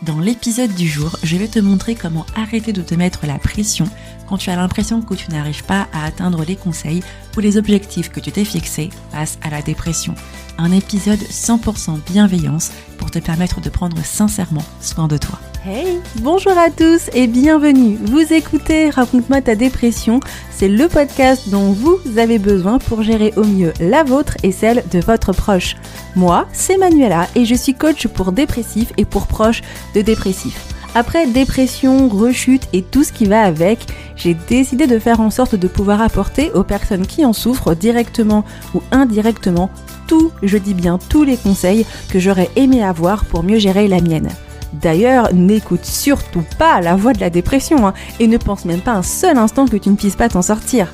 Dans l'épisode du jour, je vais te montrer comment arrêter de te mettre la pression quand tu as l'impression que tu n'arrives pas à atteindre les conseils ou les objectifs que tu t'es fixés face à la dépression. Un épisode 100% bienveillance pour te permettre de prendre sincèrement soin de toi. Hey, bonjour à tous et bienvenue. Vous écoutez Raconte-moi ta dépression, c'est le podcast dont vous avez besoin pour gérer au mieux la vôtre et celle de votre proche. Moi, c'est Manuela et je suis coach pour dépressifs et pour proches de dépressifs. Après dépression, rechute et tout ce qui va avec, j'ai décidé de faire en sorte de pouvoir apporter aux personnes qui en souffrent directement ou indirectement je dis bien tous les conseils que j'aurais aimé avoir pour mieux gérer la mienne. D'ailleurs, n'écoute surtout pas la voix de la dépression et ne pense même pas un seul instant que tu ne puisses pas t'en sortir.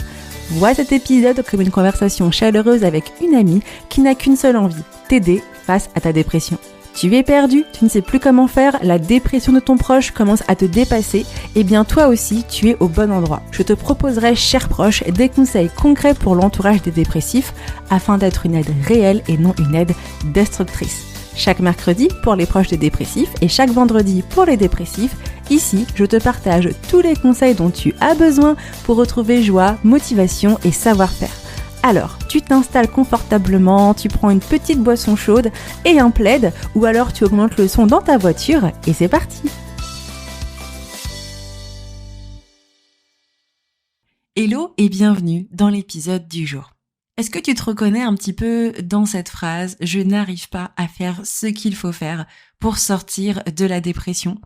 Vois cet épisode comme une conversation chaleureuse avec une amie qui n'a qu'une seule envie, t'aider face à ta dépression. Tu es perdu, tu ne sais plus comment faire, la dépression de ton proche commence à te dépasser, et bien toi aussi, tu es au bon endroit. Je te proposerai, cher proche, des conseils concrets pour l'entourage des dépressifs afin d'être une aide réelle et non une aide destructrice. Chaque mercredi pour les proches des dépressifs et chaque vendredi pour les dépressifs, ici, je te partage tous les conseils dont tu as besoin pour retrouver joie, motivation et savoir-faire. Alors, tu t'installes confortablement, tu prends une petite boisson chaude et un plaid, ou alors tu augmentes le son dans ta voiture et c'est parti. Hello et bienvenue dans l'épisode du jour. Est-ce que tu te reconnais un petit peu dans cette phrase « Je n'arrive pas à faire ce qu'il faut faire pour sortir de la dépression ».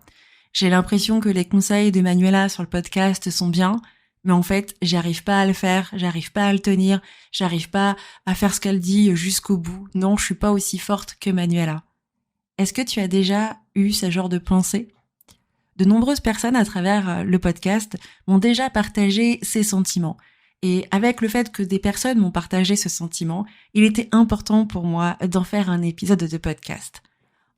J'ai l'impression que les conseils de Manuela sur le podcast sont bien, mais en fait, j'arrive pas à le faire, j'arrive pas à le tenir, j'arrive pas à faire ce qu'elle dit jusqu'au bout. Non, je suis pas aussi forte que Manuela. Est-ce que tu as déjà eu ce genre de pensée ? De nombreuses personnes à travers le podcast m'ont déjà partagé ces sentiments. Et avec le fait que des personnes m'ont partagé ce sentiment, il était important pour moi d'en faire un épisode de podcast.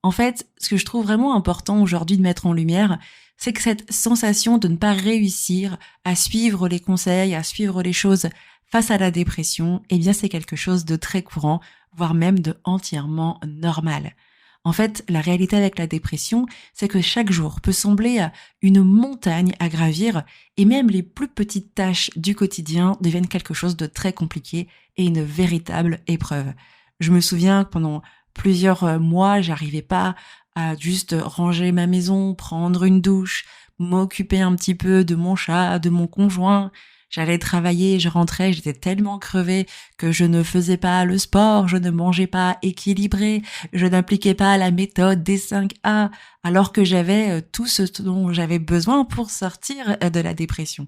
En fait, ce que je trouve vraiment important aujourd'hui de mettre en lumière, c'est que cette sensation de ne pas réussir à suivre les conseils, à suivre les choses face à la dépression, eh bien c'est quelque chose de très courant, voire même de entièrement normal. En fait, la réalité avec la dépression, c'est que chaque jour peut sembler une montagne à gravir et même les plus petites tâches du quotidien deviennent quelque chose de très compliqué et une véritable épreuve. Je me souviens que pendant plusieurs mois, j'arrivais pas à juste ranger ma maison, prendre une douche, m'occuper un petit peu de mon chat, de mon conjoint. J'allais travailler, je rentrais, j'étais tellement crevée que je ne faisais pas le sport, je ne mangeais pas équilibré, je n'appliquais pas la méthode des 5A, alors que j'avais tout ce dont j'avais besoin pour sortir de la dépression.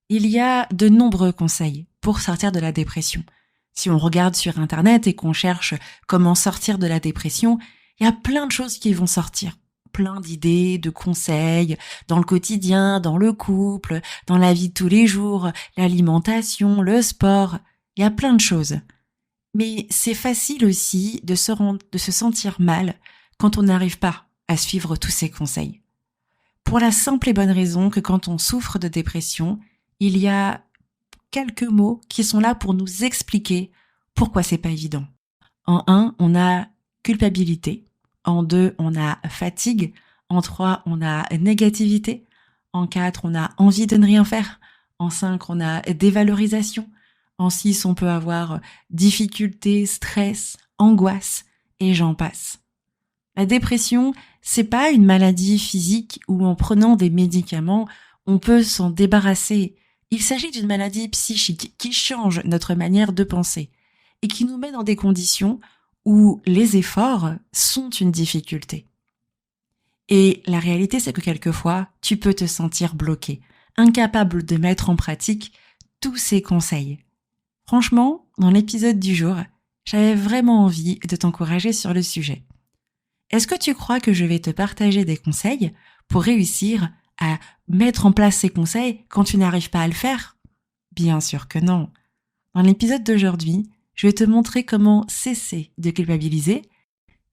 Il y a de nombreux conseils pour sortir de la dépression. Si on regarde sur Internet et qu'on cherche comment sortir de la dépression, il y a plein de choses qui vont sortir. Plein d'idées, de conseils, dans le quotidien, dans le couple, dans la vie de tous les jours, l'alimentation, le sport. Il y a plein de choses. Mais c'est facile aussi de se sentir mal quand on n'arrive pas à suivre tous ces conseils. Pour la simple et bonne raison que quand on souffre de dépression, il y a quelques mots qui sont là pour nous expliquer pourquoi c'est pas évident. En 1, on a culpabilité. En 2, on a fatigue. En 3, on a négativité. En 4, on a envie de ne rien faire. En 5, on a dévalorisation. En 6, on peut avoir difficulté, stress, angoisse, et j'en passe. La dépression, c'est pas une maladie physique où en prenant des médicaments, on peut s'en débarrasser. Il s'agit d'une maladie psychique qui change notre manière de penser et qui nous met dans des conditions où les efforts sont une difficulté. Et la réalité, c'est que quelquefois, tu peux te sentir bloqué, incapable de mettre en pratique tous ces conseils. Franchement, dans l'épisode du jour, j'avais vraiment envie de t'encourager sur le sujet. Est-ce que tu crois que je vais te partager des conseils pour réussir à mettre en place ces conseils quand tu n'arrives pas à le faire ? Bien sûr que non. Dans l'épisode d'aujourd'hui, je vais te montrer comment cesser de culpabiliser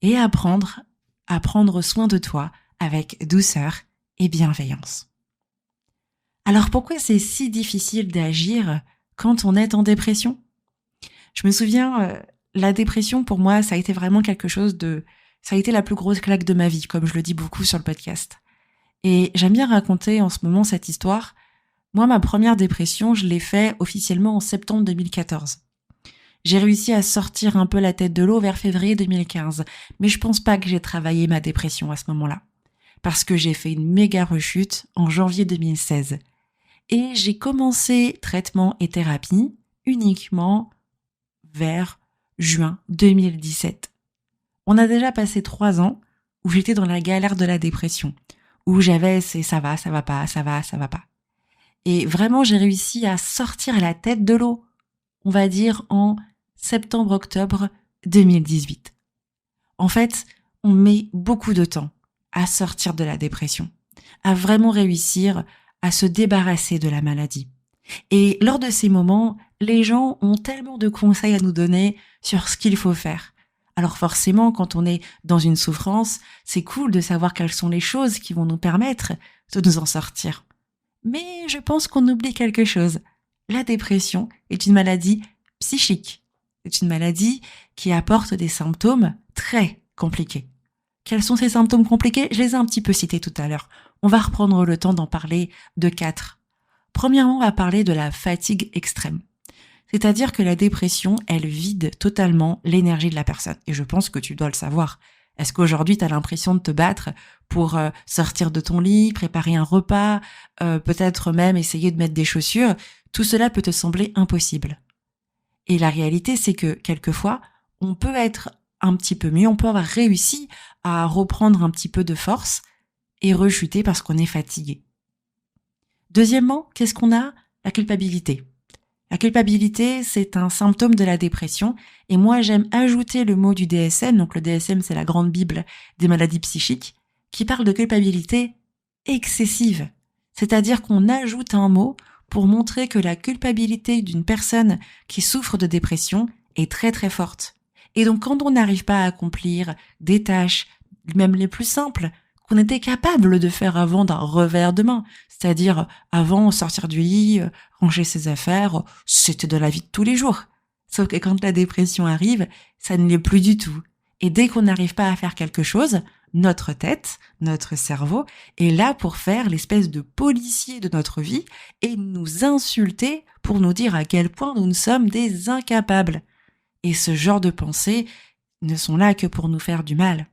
et apprendre à prendre soin de toi avec douceur et bienveillance. Alors pourquoi c'est si difficile d'agir quand on est en dépression ? Je me souviens, la dépression pour moi, ça a été vraiment quelque chose de Ça a été la plus grosse claque de ma vie, comme je le dis beaucoup sur le podcast. Et j'aime bien raconter en ce moment cette histoire. Moi, ma première dépression, je l'ai fait officiellement en septembre 2014. J'ai réussi à sortir un peu la tête de l'eau vers février 2015, mais je pense pas que j'ai travaillé ma dépression à ce moment-là. Parce que j'ai fait une méga rechute en janvier 2016. Et j'ai commencé traitement et thérapie uniquement vers juin 2017. On a déjà passé 3 ans où j'étais dans la galère de la dépression, où j'avais ça va pas. Et vraiment, j'ai réussi à sortir la tête de l'eau, on va dire en septembre-octobre 2018. En fait, on met beaucoup de temps à sortir de la dépression, à vraiment réussir à se débarrasser de la maladie. Et lors de ces moments, les gens ont tellement de conseils à nous donner sur ce qu'il faut faire. Alors forcément, quand on est dans une souffrance, c'est cool de savoir quelles sont les choses qui vont nous permettre de nous en sortir. Mais je pense qu'on oublie quelque chose. La dépression est une maladie psychique. C'est une maladie qui apporte des symptômes très compliqués. Quels sont ces symptômes compliqués ? Je les ai un petit peu cités tout à l'heure. On va reprendre le temps d'en parler de 4. Premièrement, on va parler de la fatigue extrême. C'est-à-dire que la dépression, elle vide totalement l'énergie de la personne. Et je pense que tu dois le savoir. Est-ce qu'aujourd'hui, tu as l'impression de te battre pour sortir de ton lit, préparer un repas, peut-être même essayer de mettre des chaussures ? Tout cela peut te sembler impossible. Et la réalité, c'est que quelquefois, on peut être un petit peu mieux, on peut avoir réussi à reprendre un petit peu de force et rechuter parce qu'on est fatigué. Deuxièmement, qu'est-ce qu'on a ? La culpabilité. La culpabilité, c'est un symptôme de la dépression et moi j'aime ajouter le mot du DSM, donc le DSM c'est la grande bible des maladies psychiques, qui parle de culpabilité excessive. C'est-à-dire qu'on ajoute un mot pour montrer que la culpabilité d'une personne qui souffre de dépression est très très forte. Et donc quand on n'arrive pas à accomplir des tâches, même les plus simples, qu'on était capable de faire avant d'un revers de main, c'est-à-dire avant sortir du lit, ranger ses affaires, c'était de la vie de tous les jours. Sauf que quand la dépression arrive, ça ne l'est plus du tout. Et dès qu'on n'arrive pas à faire quelque chose, notre tête, notre cerveau est là pour faire l'espèce de policier de notre vie et nous insulter pour nous dire à quel point nous sommes des incapables. Et ce genre de pensées ne sont là que pour nous faire du mal.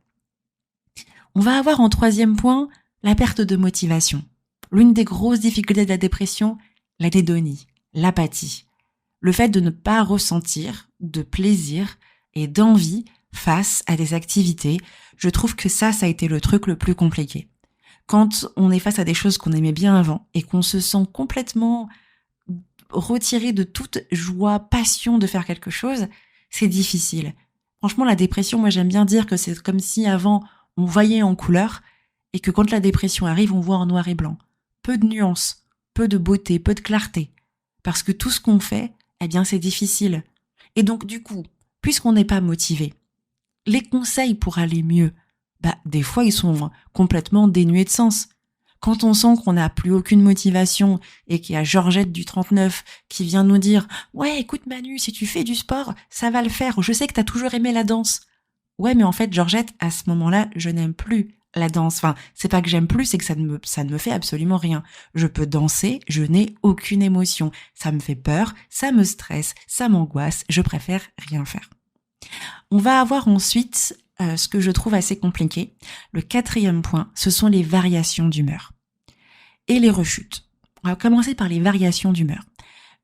On va avoir en 3e point la perte de motivation. L'une des grosses difficultés de la dépression, l'anédonie, l'apathie. Le fait de ne pas ressentir de plaisir et d'envie face à des activités, je trouve que ça a été le truc le plus compliqué. Quand on est face à des choses qu'on aimait bien avant et qu'on se sent complètement retiré de toute joie, passion de faire quelque chose, c'est difficile. Franchement, la dépression, moi j'aime bien dire que c'est comme si avant on voyait en couleur et que quand la dépression arrive, on voit en noir et blanc. Peu de nuances, peu de beauté, peu de clarté. Parce que tout ce qu'on fait, eh bien c'est difficile. Et donc du coup, puisqu'on n'est pas motivé, les conseils pour aller mieux, des fois ils sont complètement dénués de sens. Quand on sent qu'on n'a plus aucune motivation et qu'il y a Georgette du 39 qui vient nous dire « Ouais, écoute Manu, si tu fais du sport, ça va le faire, je sais que t'as toujours aimé la danse. » Ouais, mais en fait, Georgette, à ce moment-là, je n'aime plus la danse. Enfin, c'est pas que j'aime plus, c'est que ça ne me fait absolument rien. Je peux danser, je n'ai aucune émotion. Ça me fait peur, ça me stresse, ça m'angoisse, je préfère rien faire. On va avoir ensuite ce que je trouve assez compliqué. Le 4e point, ce sont les variations d'humeur et les rechutes. On va commencer par les variations d'humeur.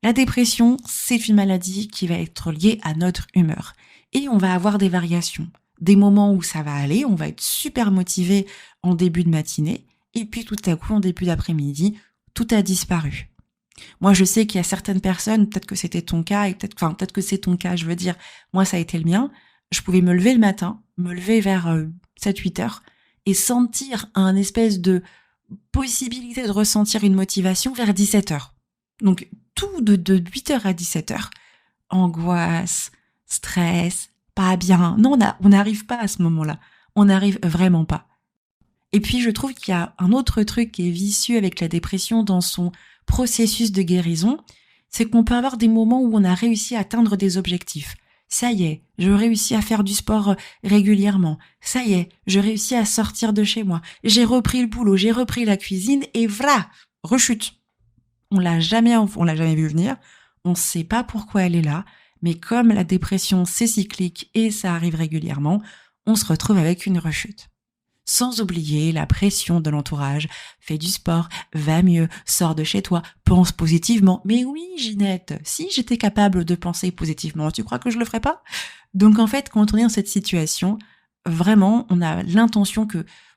La dépression, c'est une maladie qui va être liée à notre humeur. Et on va avoir des variations. Des moments où ça va aller, on va être super motivé en début de matinée, et puis tout à coup, en début d'après-midi, tout a disparu. Moi, je sais qu'il y a certaines personnes, peut-être que c'était ton cas, et peut-être que c'est ton cas, je veux dire, moi ça a été le mien, je pouvais me lever le matin, me lever vers 7-8 heures, et sentir un espèce de possibilité de ressentir une motivation vers 17 heures. Donc, tout de 8 heures à 17 heures, angoisse, stress, pas bien. Non, on n'arrive pas à ce moment-là. On n'arrive vraiment pas. Et puis, je trouve qu'il y a un autre truc qui est vicieux avec la dépression dans son processus de guérison, c'est qu'on peut avoir des moments où on a réussi à atteindre des objectifs. Ça y est, je réussis à faire du sport régulièrement. Ça y est, je réussis à sortir de chez moi. J'ai repris le boulot, j'ai repris la cuisine et voilà, rechute. On l'a jamais vu venir. On ne sait pas pourquoi elle est là. Mais comme la dépression, c'est cyclique et ça arrive régulièrement, on se retrouve avec une rechute. Sans oublier la pression de l'entourage. Fais du sport, va mieux, sors de chez toi, pense positivement. Mais oui, Ginette, si j'étais capable de penser positivement, tu crois que je le ferais pas? Donc en fait, quand on est dans cette situation, vraiment, on a l'intention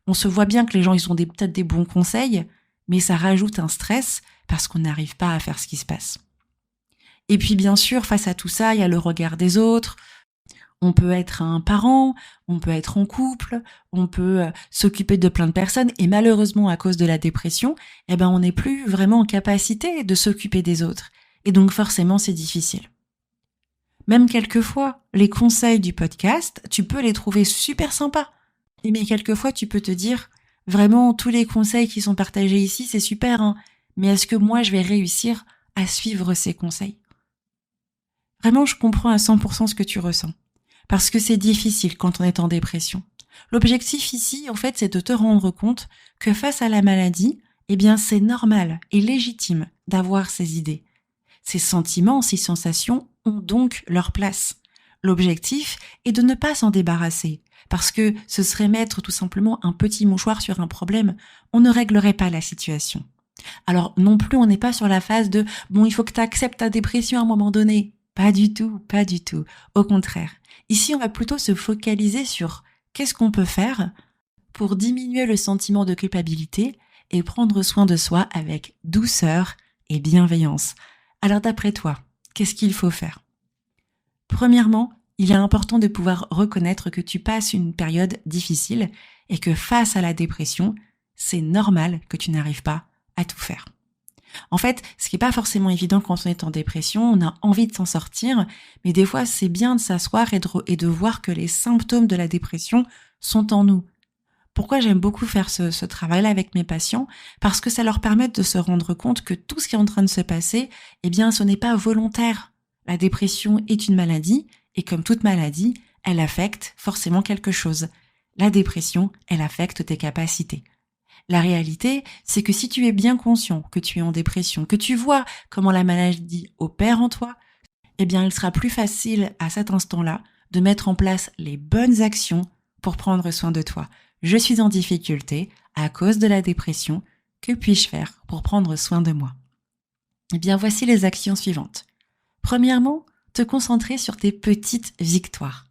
on se voit bien que les gens, ils ont peut-être des bons conseils, mais ça rajoute un stress parce qu'on n'arrive pas à faire ce qui se passe. Et puis bien sûr, face à tout ça, il y a le regard des autres. On peut être un parent, on peut être en couple, on peut s'occuper de plein de personnes et malheureusement à cause de la dépression, on n'est plus vraiment en capacité de s'occuper des autres. Et donc forcément c'est difficile. Même quelquefois, les conseils du podcast, tu peux les trouver super sympas. Mais quelquefois tu peux te dire, vraiment tous les conseils qui sont partagés ici c'est super, hein, mais est-ce que moi je vais réussir à suivre ces conseils? Vraiment je comprends à 100% ce que tu ressens. Parce que c'est difficile quand on est en dépression. L'objectif ici, en fait, c'est de te rendre compte que face à la maladie, c'est normal et légitime d'avoir ces idées. Ces sentiments, ces sensations ont donc leur place. L'objectif est de ne pas s'en débarrasser, parce que ce serait mettre tout simplement un petit mouchoir sur un problème. On ne réglerait pas la situation. Alors non plus, on n'est pas sur la phase de « bon, il faut que tu acceptes ta dépression à un moment donné ». Pas du tout, pas du tout. Au contraire. Ici, on va plutôt se focaliser sur qu'est-ce qu'on peut faire pour diminuer le sentiment de culpabilité et prendre soin de soi avec douceur et bienveillance. Alors d'après toi, qu'est-ce qu'il faut faire? Premièrement, il est important de pouvoir reconnaître que tu passes une période difficile et que face à la dépression, c'est normal que tu n'arrives pas à tout faire. En fait, ce qui n'est pas forcément évident quand on est en dépression, on a envie de s'en sortir, mais des fois c'est bien de s'asseoir et de voir que les symptômes de la dépression sont en nous. Pourquoi j'aime beaucoup faire ce travail-là avec mes patients? Parce que ça leur permet de se rendre compte que tout ce qui est en train de se passer, ce n'est pas volontaire. La dépression est une maladie, et comme toute maladie, elle affecte forcément quelque chose. La dépression, elle affecte tes capacités. La réalité, c'est que si tu es bien conscient que tu es en dépression, que tu vois comment la maladie opère en toi, il sera plus facile à cet instant-là de mettre en place les bonnes actions pour prendre soin de toi. Je suis en difficulté à cause de la dépression. Que puis-je faire pour prendre soin de moi? Voici les actions suivantes. Premièrement, te concentrer sur tes petites victoires.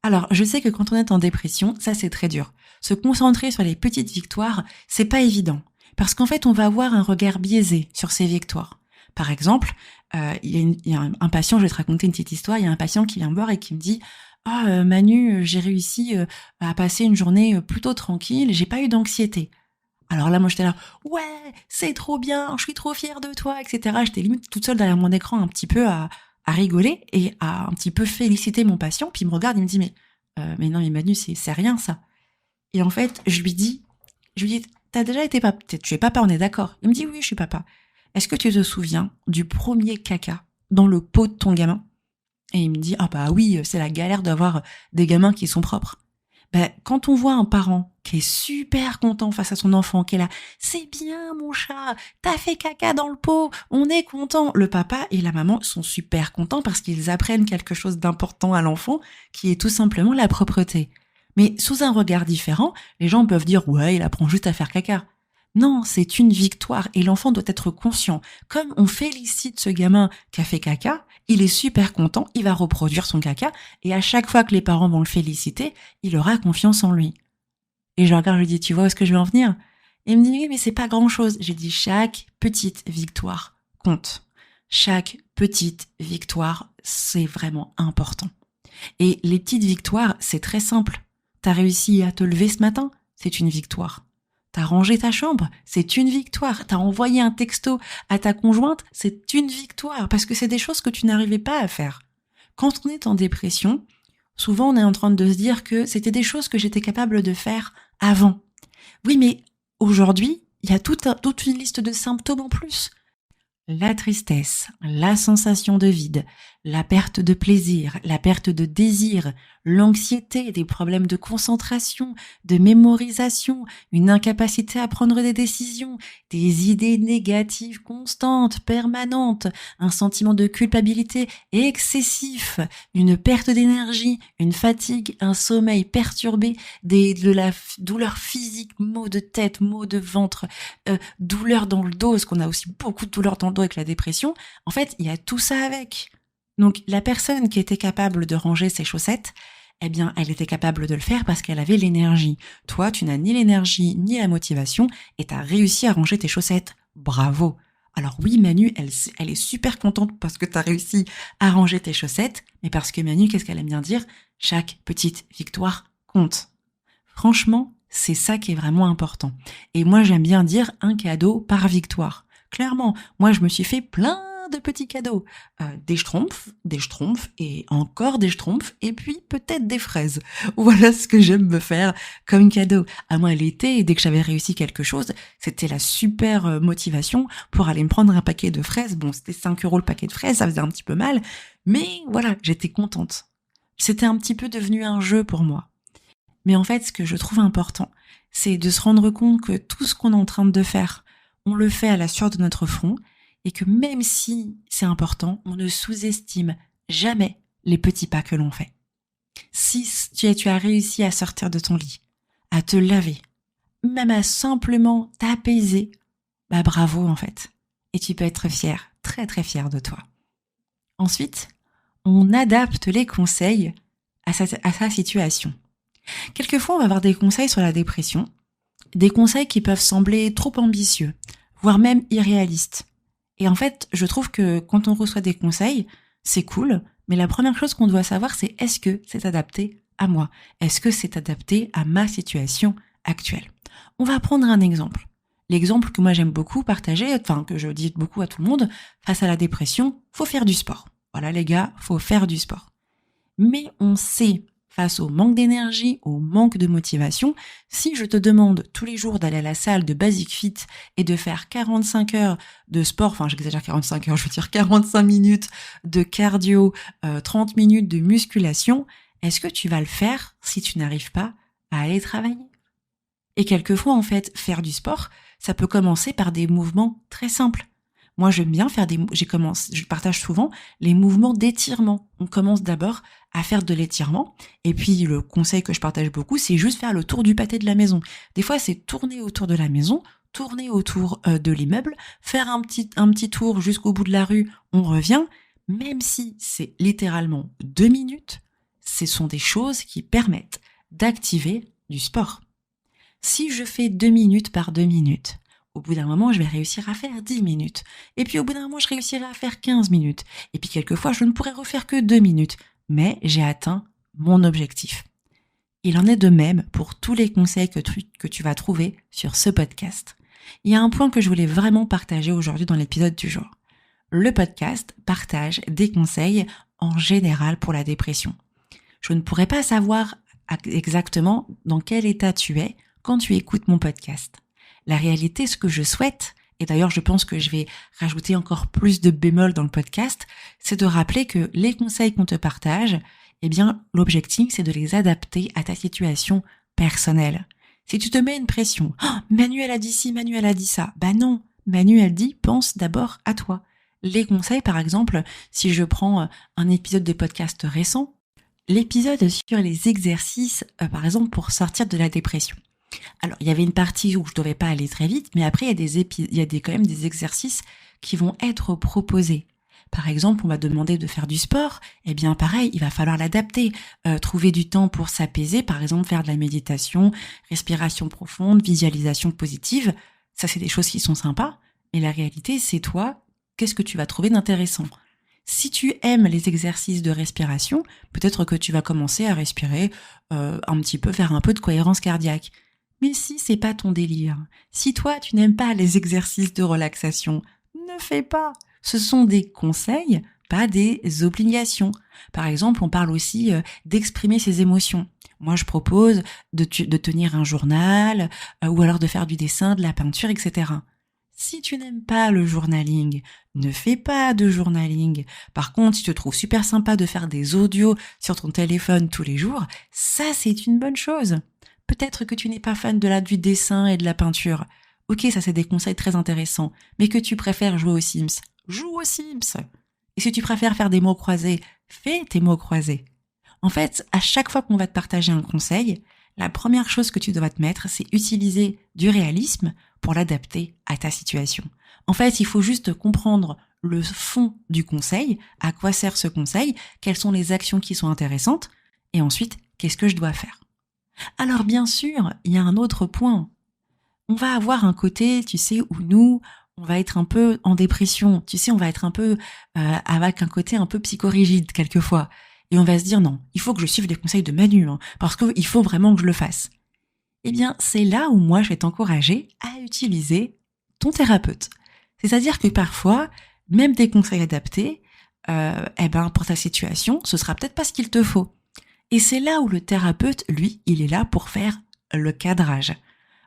Alors, je sais que quand on est en dépression, ça c'est très dur. Se concentrer sur les petites victoires, c'est pas évident. Parce qu'en fait, on va avoir un regard biaisé sur ces victoires. Par exemple, il y a un patient, je vais te raconter une petite histoire, il y a un patient qui vient me voir et qui me dit « Ah, Manu, j'ai réussi à passer une journée plutôt tranquille, j'ai pas eu d'anxiété. » Alors là, moi j'étais là « Ouais, c'est trop bien, je suis trop fière de toi, etc. » J'étais limite toute seule derrière mon écran un petit peu à rigoler et à un petit peu féliciter mon patient. Puis il me regarde, il me dit mais non, mais Manu, c'est rien ça. Et en fait, je lui dis, t'as déjà été papa? Tu es papa, on est d'accord? Il me dit, oui, je suis papa. Est-ce que tu te souviens du premier caca dans le pot de ton gamin? Et il me dit, ah bah oui, c'est la galère d'avoir des gamins qui sont propres. Quand on voit un parent qui est super content face à son enfant, qui est là, c'est bien mon chat, t'as fait caca dans le pot, on est content. Le papa et la maman sont super contents parce qu'ils apprennent quelque chose d'important à l'enfant, qui est tout simplement la propreté. Mais sous un regard différent, les gens peuvent dire « ouais, il apprend juste à faire caca ». Non, c'est une victoire et l'enfant doit être conscient. Comme on félicite ce gamin qui a fait caca, il est super content, il va reproduire son caca et à chaque fois que les parents vont le féliciter, il aura confiance en lui. Et je regarde, je lui dis « tu vois où est-ce que je vais en venir ?» Et il me dit « oui, mais c'est pas grand-chose ». J'ai dit « chaque petite victoire compte. Chaque petite victoire, c'est vraiment important. » Et les petites victoires, c'est très simple. T'as réussi à te lever ce matin, c'est une victoire. T'as rangé ta chambre, c'est une victoire. T'as envoyé un texto à ta conjointe, c'est une victoire, parce que c'est des choses que tu n'arrivais pas à faire. Quand on est en dépression, souvent on est en train de se dire que c'était des choses que j'étais capable de faire avant. Oui, mais aujourd'hui, il y a toute une liste de symptômes en plus. la tristesse, la sensation de vide, la perte de plaisir, la perte de désir, l'anxiété, des problèmes de concentration, de mémorisation, une incapacité à prendre des décisions, des idées négatives constantes, permanentes, un sentiment de culpabilité excessif, une perte d'énergie, une fatigue, un sommeil perturbé, de la douleur physique, maux de tête, maux de ventre, douleur dans le dos, parce qu'on a aussi beaucoup de douleur dans le dos avec la dépression. En fait, il y a tout ça avec. Donc, la personne qui était capable de ranger ses chaussettes, eh bien, elle était capable de le faire parce qu'elle avait l'énergie. Toi, tu n'as ni l'énergie ni la motivation et tu as réussi à ranger tes chaussettes. Bravo. Alors oui, Manu, elle est super contente parce que tu as réussi à ranger tes chaussettes, mais parce que Manu, qu'est-ce qu'elle aime bien dire ? Chaque petite victoire compte. Franchement, c'est ça qui est vraiment important. Et moi, j'aime bien dire un cadeau par victoire. Clairement, moi, je me suis fait plein de petits cadeaux. Des schtroumpfs et encore des schtroumpfs et puis peut-être des fraises. Voilà ce que j'aime me faire comme cadeau. À moi, l'été, dès que j'avais réussi quelque chose, c'était la super motivation pour aller me prendre un paquet de fraises. Bon, c'était 5 € le paquet de fraises, ça faisait un petit peu mal, mais voilà, j'étais contente. C'était un petit peu devenu un jeu pour moi. Mais en fait, ce que je trouve important, c'est de se rendre compte que tout ce qu'on est en train de faire, on le fait à la sueur de notre front, et que même si c'est important, on ne sous-estime jamais les petits pas que l'on fait. Si tu as réussi à sortir de ton lit, à te laver, même à simplement t'apaiser, bah bravo en fait. Et tu peux être fier, très très fier de toi. Ensuite, on adapte les conseils à sa situation. Quelquefois, on va avoir des conseils sur la dépression, des conseils qui peuvent sembler trop ambitieux, voire même irréalistes. Et en fait, je trouve que quand on reçoit des conseils, c'est cool, mais la première chose qu'on doit savoir, c'est est-ce que c'est adapté à moi ? Est-ce que c'est adapté à ma situation actuelle ? On va prendre un exemple. L'exemple que moi j'aime beaucoup partager, que je dis beaucoup à tout le monde, face à la dépression, faut faire du sport. Voilà les gars, faut faire du sport. Mais on sait, face au manque d'énergie, au manque de motivation, si je te demande tous les jours d'aller à la salle de Basic Fit et de faire 45 heures de sport, j'exagère 45 heures, je veux dire 45 minutes de cardio, 30 minutes de musculation, est-ce que tu vas le faire si tu n'arrives pas à aller travailler ? Et quelquefois, en fait, faire du sport, ça peut commencer par des mouvements très simples. Moi, j'aime bien faire je partage souvent les mouvements d'étirement. On commence d'abord à faire de l'étirement. Et puis, le conseil que je partage beaucoup, c'est juste faire le tour du pâté de la maison. Des fois, c'est tourner autour de la maison, tourner autour de l'immeuble, faire un petit tour jusqu'au bout de la rue, on revient. Même si c'est littéralement 2 minutes, ce sont des choses qui permettent d'activer du sport. Si je fais 2 minutes par 2 minutes, au bout d'un moment, je vais réussir à faire 10 minutes. Et puis au bout d'un moment, je réussirai à faire 15 minutes. Et puis quelquefois, je ne pourrai refaire que 2 minutes. Mais j'ai atteint mon objectif. Il en est de même pour tous les conseils que tu vas trouver sur ce podcast. Il y a un point que je voulais vraiment partager aujourd'hui dans l'épisode du jour. Le podcast partage des conseils en général pour la dépression. Je ne pourrais pas savoir exactement dans quel état tu es quand tu écoutes mon podcast. La réalité, ce que je souhaite, et d'ailleurs je pense que je vais rajouter encore plus de bémols dans le podcast, c'est de rappeler que les conseils qu'on te partage, eh bien l'objectif c'est de les adapter à ta situation personnelle. Si tu te mets une pression, Manu elle a dit ci, Manu elle a dit ça, bah non, Manu elle dit pense d'abord à toi. Les conseils par exemple, si je prends un épisode de podcast récent, l'épisode sur les exercices par exemple pour sortir de la dépression. Alors, il y avait une partie où je devais pas aller très vite, mais après, il y a quand même des exercices qui vont être proposés. Par exemple, on va demander de faire du sport, eh bien pareil, il va falloir l'adapter, trouver du temps pour s'apaiser, par exemple faire de la méditation, respiration profonde, visualisation positive, ça c'est des choses qui sont sympas, mais la réalité c'est toi, qu'est-ce que tu vas trouver d'intéressant ? Si tu aimes les exercices de respiration, peut-être que tu vas commencer à respirer un petit peu, faire un peu de cohérence cardiaque. Mais si c'est pas ton délire, si toi tu n'aimes pas les exercices de relaxation, ne fais pas. Ce sont des conseils, pas des obligations. Par exemple, on parle aussi d'exprimer ses émotions. Moi, je propose de tenir un journal ou alors de faire du dessin, de la peinture, etc. Si tu n'aimes pas le journaling, ne fais pas de journaling. Par contre, si tu trouves super sympa de faire des audios sur ton téléphone tous les jours, ça c'est une bonne chose. Peut-être que tu n'es pas fan du dessin et de la peinture. Ok, ça c'est des conseils très intéressants, mais que tu préfères jouer aux Sims, joue aux Sims. Et si tu préfères faire des mots croisés, fais tes mots croisés. En fait, à chaque fois qu'on va te partager un conseil, la première chose que tu dois te mettre, c'est utiliser du réalisme pour l'adapter à ta situation. En fait, il faut juste comprendre le fond du conseil, à quoi sert ce conseil, quelles sont les actions qui sont intéressantes, et ensuite, qu'est-ce que je dois faire. Alors bien sûr, il y a un autre point. On va avoir un côté, tu sais, où nous, on va être un peu en dépression, tu sais, on va être un peu avec un côté un peu psychorigide quelquefois. Et on va se dire non, il faut que je suive les conseils de Manu, parce qu'il faut vraiment que je le fasse. Eh bien, c'est là où moi je vais t'encourager à utiliser ton thérapeute. C'est-à-dire que parfois, même des conseils adaptés, pour ta situation, ce sera peut-être pas ce qu'il te faut. Et c'est là où le thérapeute, lui, il est là pour faire le cadrage.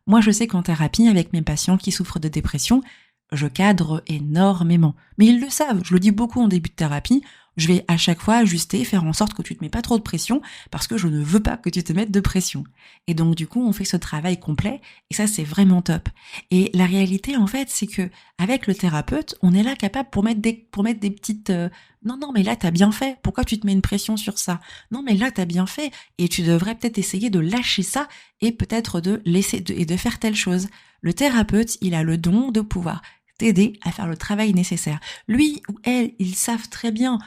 Moi, je sais qu'en thérapie, avec mes patients qui souffrent de dépression, je cadre énormément. Mais ils le savent, je le dis beaucoup en début de thérapie, je vais à chaque fois ajuster, faire en sorte que tu te mets pas trop de pression parce que je ne veux pas que tu te mettes de pression. Et donc du coup, on fait ce travail complet et ça c'est vraiment top. Et la réalité en fait, c'est que avec le thérapeute, on est là capable pour mettre des petites non mais là t'as bien fait. Pourquoi tu te mets une pression sur ça? Non mais là t'as bien fait et tu devrais peut-être essayer de lâcher ça et peut-être de laisser et de faire telle chose. Le thérapeute, il a le don de pouvoir t'aider à faire le travail nécessaire. Lui ou elle, ils savent très bien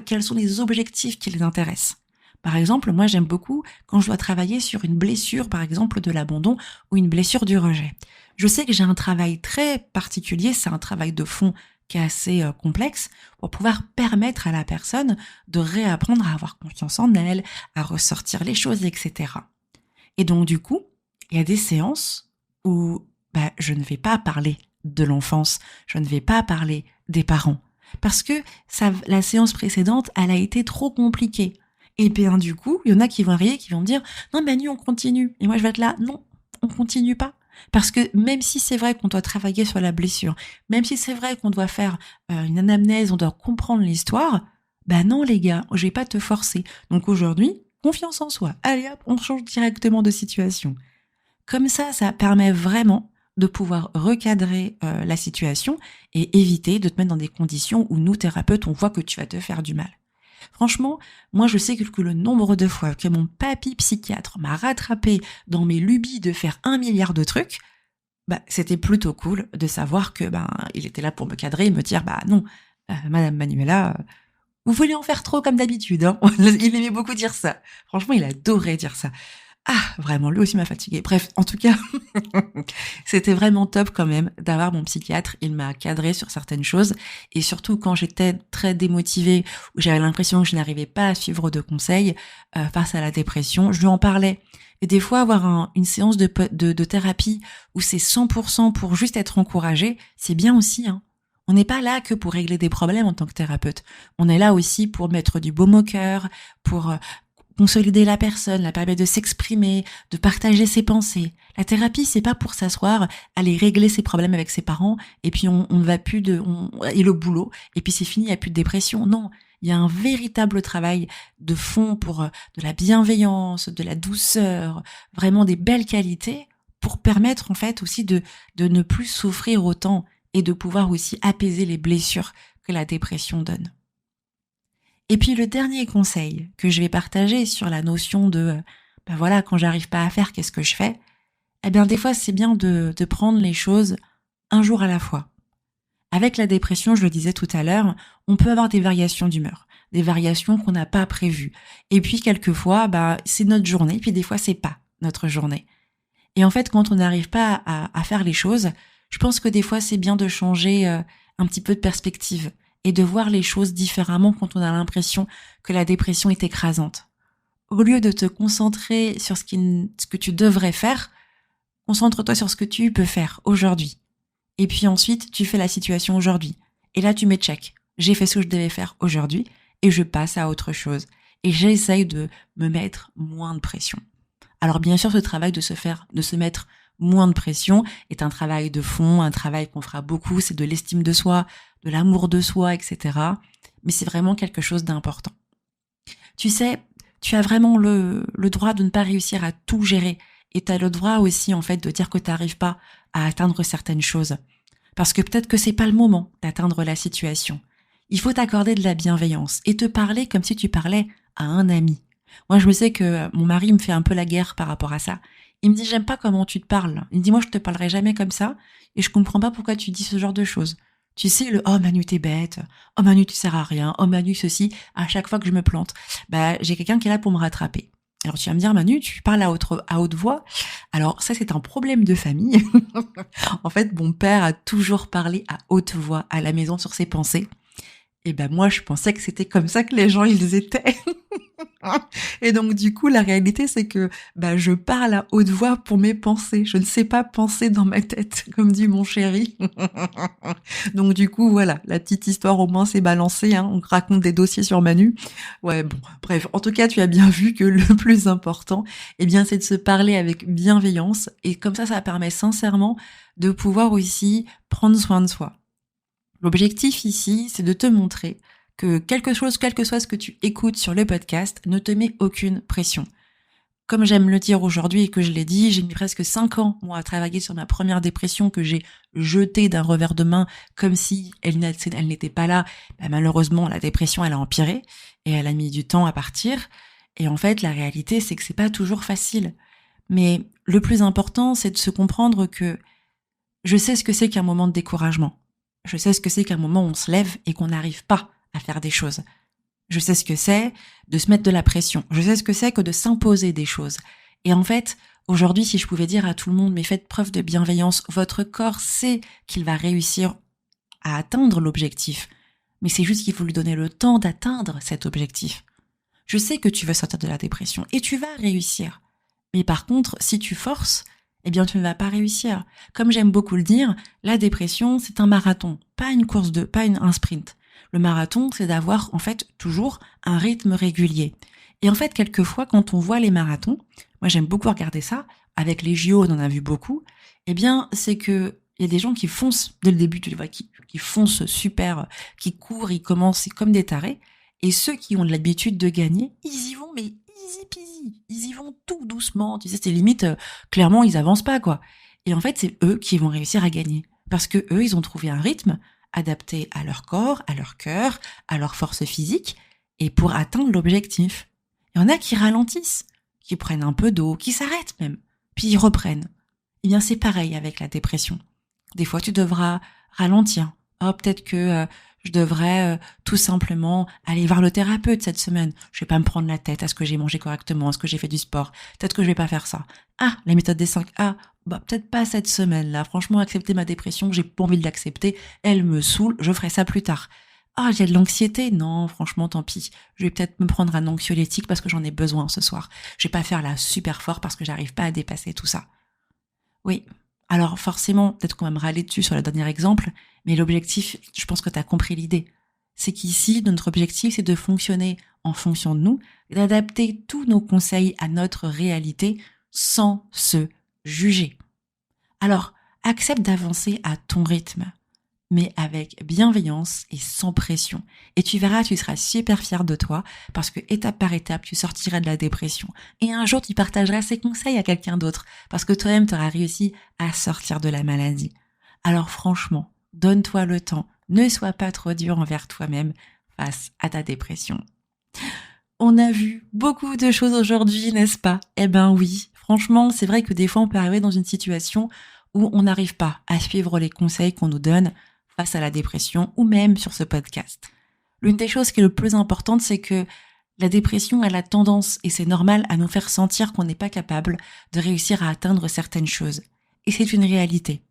quels sont les objectifs qui les intéressent. Par exemple, moi j'aime beaucoup quand je dois travailler sur une blessure, par exemple de l'abandon ou une blessure du rejet. Je sais que j'ai un travail très particulier, c'est un travail de fond qui est assez complexe pour pouvoir permettre à la personne de réapprendre à avoir confiance en elle, à ressortir les choses, etc. Et donc du coup, il y a des séances où je ne vais pas parler de l'enfance, je ne vais pas parler des parents. Parce que la séance précédente, elle a été trop compliquée. Et bien du coup, il y en a qui vont rire, qui vont me dire « Non Manu, on continue ». Et moi je vais être là « Non, on continue pas ». Parce que même si c'est vrai qu'on doit travailler sur la blessure, même si c'est vrai qu'on doit faire une anamnèse, on doit comprendre l'histoire, non les gars, je vais pas te forcer. Donc aujourd'hui, confiance en soi. Allez hop, on change directement de situation. Comme ça permet vraiment de pouvoir recadrer la situation et éviter de te mettre dans des conditions où nous, thérapeutes, on voit que tu vas te faire du mal. Franchement, moi je sais que le nombre de fois que mon papy psychiatre m'a rattrapé dans mes lubies de faire 1 milliard de trucs, c'était plutôt cool de savoir que il était là pour me cadrer et me dire non, Madame Manuela, vous voulez en faire trop comme d'habitude, hein. Il aimait beaucoup dire ça. Franchement, il adorait dire ça. Ah, vraiment, lui aussi m'a fatiguée. Bref, en tout cas, c'était vraiment top quand même d'avoir mon psychiatre. Il m'a cadré sur certaines choses. Et surtout, quand j'étais très démotivée, où j'avais l'impression que je n'arrivais pas à suivre de conseils face à la dépression, je lui en parlais. Et des fois, avoir une séance de thérapie où c'est 100% pour juste être encouragé, c'est bien aussi, hein. On n'est pas là que pour régler des problèmes en tant que thérapeute. On est là aussi pour mettre du baume au cœur, pour consolider la personne, la permettre de s'exprimer, de partager ses pensées. La thérapie, c'est pas pour s'asseoir, aller régler ses problèmes avec ses parents, et puis on ne va plus et le boulot, et puis c'est fini, il n'y a plus de dépression. Non, il y a un véritable travail de fond pour de la bienveillance, de la douceur, vraiment des belles qualités, pour permettre en fait aussi de ne plus souffrir autant et de pouvoir aussi apaiser les blessures que la dépression donne. Et puis le dernier conseil que je vais partager sur la notion de quand j'arrive pas à faire, qu'est-ce que je fais? Des fois c'est bien de prendre les choses un jour à la fois. Avec la dépression, je le disais tout à l'heure, on peut avoir des variations d'humeur, des variations qu'on n'a pas prévues. Et puis quelquefois, c'est notre journée, puis des fois c'est pas notre journée. Et en fait, quand on n'arrive pas à faire les choses, je pense que des fois c'est bien de changer un petit peu de perspective et de voir les choses différemment quand on a l'impression que la dépression est écrasante. Au lieu de te concentrer sur ce que tu devrais faire, concentre-toi sur ce que tu peux faire aujourd'hui. Et puis ensuite, tu fais la situation aujourd'hui. Et là, tu mets check. J'ai fait ce que je devais faire aujourd'hui et je passe à autre chose. Et j'essaye de me mettre moins de pression. Alors bien sûr, ce travail de se mettre moins de pression est un travail de fond, un travail qu'on fera beaucoup, c'est de l'estime de soi, de l'amour de soi, etc. Mais c'est vraiment quelque chose d'important. Tu sais, tu as vraiment le droit de ne pas réussir à tout gérer. Et tu as le droit aussi, en fait, de dire que tu n'arrives pas à atteindre certaines choses. Parce que peut-être que c'est pas le moment d'atteindre la situation. Il faut t'accorder de la bienveillance et te parler comme si tu parlais à un ami. Moi, je me sais que mon mari me fait un peu la guerre par rapport à ça. Il me dit, j'aime pas comment tu te parles. Il me dit, moi, je te parlerai jamais comme ça et je comprends pas pourquoi tu dis ce genre de choses. Tu sais, oh Manu, t'es bête. Oh Manu, tu sers à rien. Oh Manu, ceci. À chaque fois que je me plante, j'ai quelqu'un qui est là pour me rattraper. Alors tu vas me dire, Manu, tu parles à haute voix. Alors ça, c'est un problème de famille. En fait, mon père a toujours parlé à haute voix à la maison sur ses pensées. Et moi, je pensais que c'était comme ça que les gens, ils étaient. Et donc, du coup, la réalité, c'est que je parle à haute voix pour mes pensées. Je ne sais pas penser dans ma tête, comme dit mon chéri. Donc, du coup, voilà, la petite histoire, au moins, c'est balancé. Hein. On raconte des dossiers sur Manu. Ouais, bon, bref. En tout cas, tu as bien vu que le plus important, c'est de se parler avec bienveillance. Et comme ça permet sincèrement de pouvoir aussi prendre soin de soi. L'objectif ici, c'est de te montrer que quel que soit ce que tu écoutes sur le podcast, ne te met aucune pression. Comme j'aime le dire aujourd'hui et que je l'ai dit, j'ai mis presque 5 ans, moi, à travailler sur ma première dépression que j'ai jetée d'un revers de main comme si elle n'était pas là. Malheureusement, la dépression, elle a empiré et elle a mis du temps à partir. Et en fait, la réalité, c'est que c'est pas toujours facile. Mais le plus important, c'est de se comprendre que je sais ce que c'est qu'un moment de découragement. Je sais ce que c'est qu'un moment où on se lève et qu'on n'arrive pas à faire des choses. Je sais ce que c'est de se mettre de la pression. Je sais ce que c'est que de s'imposer des choses. Et en fait, aujourd'hui, si je pouvais dire à tout le monde, mais faites preuve de bienveillance, votre corps sait qu'il va réussir à atteindre l'objectif. Mais c'est juste qu'il faut lui donner le temps d'atteindre cet objectif. Je sais que tu veux sortir de la dépression et tu vas réussir. Mais par contre, si tu forces, tu ne vas pas réussir. Comme j'aime beaucoup le dire, la dépression, c'est un marathon, pas un sprint. Le marathon, c'est d'avoir, en fait, toujours un rythme régulier. Et en fait, quelquefois, quand on voit les marathons, moi j'aime beaucoup regarder ça, avec les JO, on en a vu beaucoup, c'est que il y a des gens qui foncent dès le début, tu les vois, qui foncent super, qui courent, ils commencent comme des tarés, et ceux qui ont l'habitude de gagner, ils y vont, mais easy peasy, ils y vont tout doucement, tu sais, c'est limite, clairement, ils avancent pas, quoi. Et en fait, c'est eux qui vont réussir à gagner. Parce que eux, ils ont trouvé un rythme adapté à leur corps, à leur cœur, à leur force physique, et pour atteindre l'objectif. Il y en a qui ralentissent, qui prennent un peu d'eau, qui s'arrêtent même, puis ils reprennent. C'est pareil avec la dépression. Des fois, tu devras ralentir. Oh, peut-être que je devrais tout simplement aller voir le thérapeute cette semaine. Je vais pas me prendre la tête. Est-ce que j'ai mangé correctement? Est-ce que j'ai fait du sport? Peut-être que je vais pas faire ça. Ah, la méthode des 5. Ah, peut-être pas cette semaine-là. Franchement, accepter ma dépression, j'ai pas envie de l'accepter. Elle me saoule. Je ferai ça plus tard. Ah, j'ai de l'anxiété? Non, franchement, tant pis. Je vais peut-être me prendre un anxiolytique parce que j'en ai besoin ce soir. Je vais pas faire la super fort parce que j'arrive pas à dépasser tout ça. Oui. Alors forcément, peut-être qu'on va me râler dessus sur le dernier exemple, mais l'objectif, je pense que tu as compris l'idée. C'est qu'ici, notre objectif, c'est de fonctionner en fonction de nous, et d'adapter tous nos conseils à notre réalité sans se juger. Alors, accepte d'avancer à ton rythme, mais avec bienveillance et sans pression. Et tu verras, tu seras super fier de toi parce que étape par étape, tu sortiras de la dépression. Et un jour, tu partageras ces conseils à quelqu'un d'autre parce que toi-même, tu auras réussi à sortir de la maladie. Alors franchement, donne-toi le temps. Ne sois pas trop dur envers toi-même face à ta dépression. On a vu beaucoup de choses aujourd'hui, n'est-ce pas? Oui, franchement, c'est vrai que des fois, on peut arriver dans une situation où on n'arrive pas à suivre les conseils qu'on nous donne face à la dépression ou même sur ce podcast. L'une des choses qui est le plus importante, c'est que la dépression, elle a tendance, et c'est normal, à nous faire sentir qu'on n'est pas capable de réussir à atteindre certaines choses. Et c'est une réalité.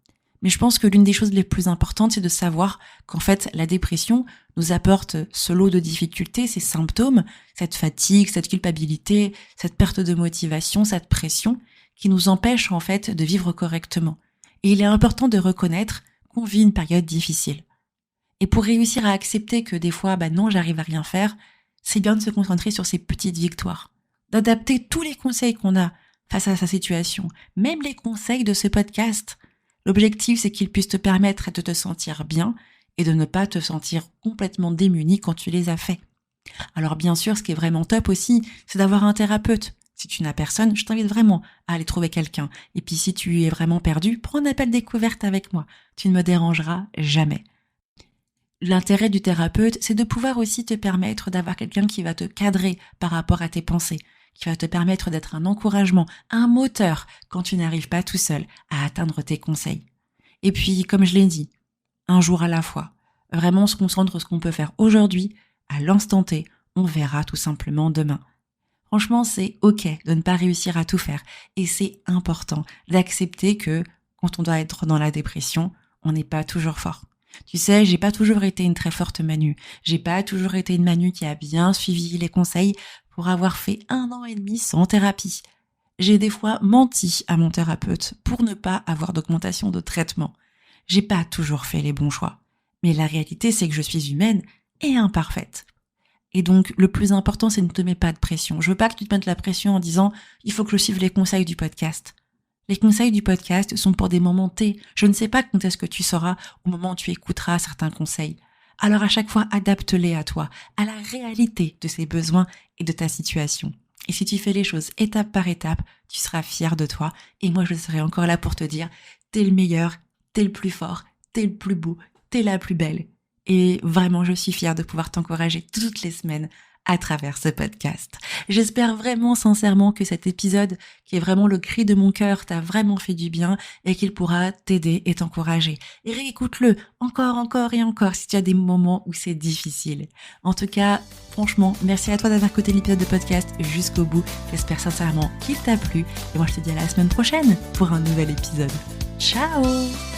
Mais je pense que l'une des choses les plus importantes, c'est de savoir qu'en fait, la dépression nous apporte ce lot de difficultés, ces symptômes, cette fatigue, cette culpabilité, cette perte de motivation, cette pression, qui nous empêche en fait de vivre correctement. Et il est important de reconnaître qu'on vit une période difficile. Et pour réussir à accepter que des fois, non, j'arrive à rien faire, c'est bien de se concentrer sur ces petites victoires. D'adapter tous les conseils qu'on a face à sa situation, même les conseils de ce podcast. L'objectif, c'est qu'ils puissent te permettre de te sentir bien et de ne pas te sentir complètement démuni quand tu les as faits. Alors bien sûr, ce qui est vraiment top aussi, c'est d'avoir un thérapeute. Si tu n'as personne, je t'invite vraiment à aller trouver quelqu'un. Et puis si tu es vraiment perdu, prends un appel découverte avec moi. Tu ne me dérangeras jamais. L'intérêt du thérapeute, c'est de pouvoir aussi te permettre d'avoir quelqu'un qui va te cadrer par rapport à tes pensées, qui va te permettre d'être un encouragement, un moteur quand tu n'arrives pas tout seul à atteindre tes conseils. Et puis, comme je l'ai dit, un jour à la fois, vraiment se concentrer sur ce qu'on peut faire aujourd'hui, à l'instant T, on verra tout simplement demain. Franchement, c'est ok de ne pas réussir à tout faire et c'est important d'accepter que quand on doit être dans la dépression, on n'est pas toujours fort. Tu sais, j'ai pas toujours été une très forte Manu. J'ai pas toujours été une Manu qui a bien suivi les conseils pour avoir fait 1 an et demi sans thérapie. J'ai des fois menti à mon thérapeute pour ne pas avoir d'augmentation de traitement. J'ai pas toujours fait les bons choix. Mais la réalité, c'est que je suis humaine et imparfaite. Et donc, le plus important, c'est ne te mets pas de pression. Je veux pas que tu te mettes la pression en disant « il faut que je suive les conseils du podcast ». Les conseils du podcast sont pour des moments T. Je ne sais pas quand est-ce que tu sauras au moment où tu écouteras certains conseils. Alors à chaque fois, adapte-les à toi, à la réalité de tes besoins et de ta situation. Et si tu fais les choses étape par étape, tu seras fier de toi. Et moi, je serai encore là pour te dire « t'es le meilleur, t'es le plus fort, t'es le plus beau, t'es la plus belle ». Et vraiment, je suis fière de pouvoir t'encourager toutes les semaines à travers ce podcast. J'espère vraiment sincèrement que cet épisode, qui est vraiment le cri de mon cœur, t'a vraiment fait du bien et qu'il pourra t'aider et t'encourager. Et réécoute-le encore et encore si tu as des moments où c'est difficile. En tout cas, franchement, merci à toi d'avoir écouté l'épisode de podcast jusqu'au bout. J'espère sincèrement qu'il t'a plu. Et moi, je te dis à la semaine prochaine pour un nouvel épisode. Ciao!